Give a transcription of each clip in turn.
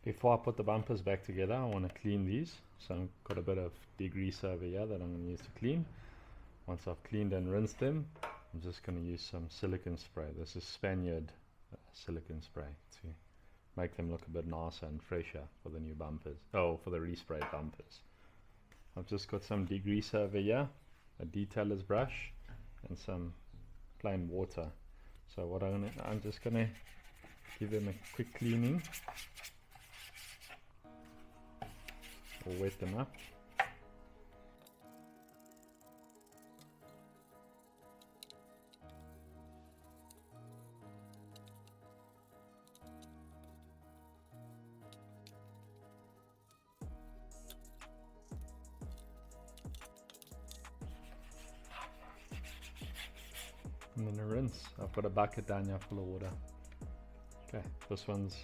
Before I put the bumpers back together, I want to clean these. So I've got a bit of degreaser over here that I'm going to use to clean. Once I've cleaned and rinsed them, I'm just going to use some silicone spray. This is Spaniard silicone spray to make them look a bit nicer and fresher for the new bumpers. Oh, for the resprayed bumpers. I've just got some degreaser over here, a detailer's brush, and some plain water. So what I'm just going to give them a quick cleaning, or wet them up. And then a rinse. I've got a bucket down here full of water. Okay, this one's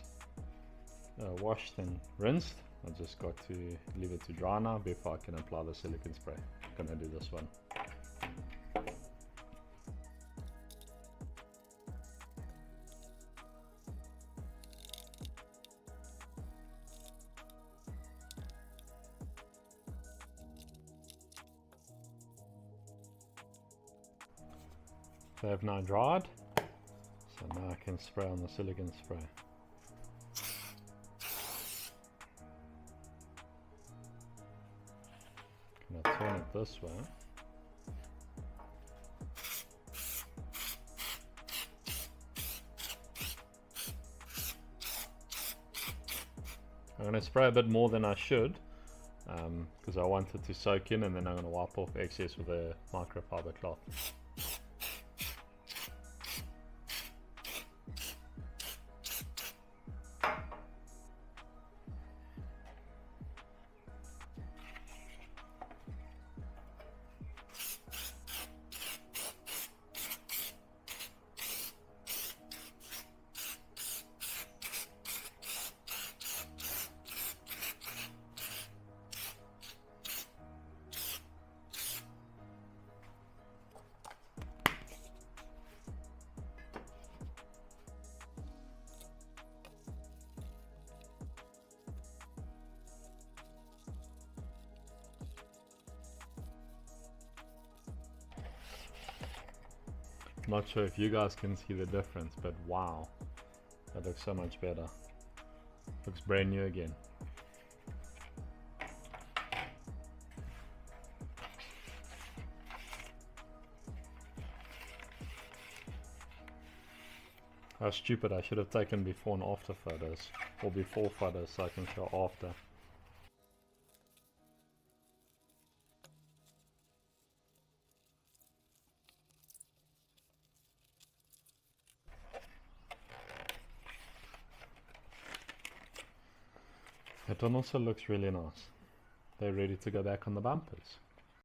washed and rinsed. I just got to leave it to dry now before I can apply the silicone spray. I'm gonna do this one. They have now dried, so now I can spray on the silicone spray. Gonna turn it this way. I'm going to spray a bit more than I should because I want it to soak in, and then I'm going to wipe off excess with a microfiber cloth. Not sure if you guys can see the difference, but wow, that looks so much better. Looks brand new again. How stupid, I should have taken before and after photos, or before photos so I can show after. That one also looks really nice. They're ready to go back on the bumpers.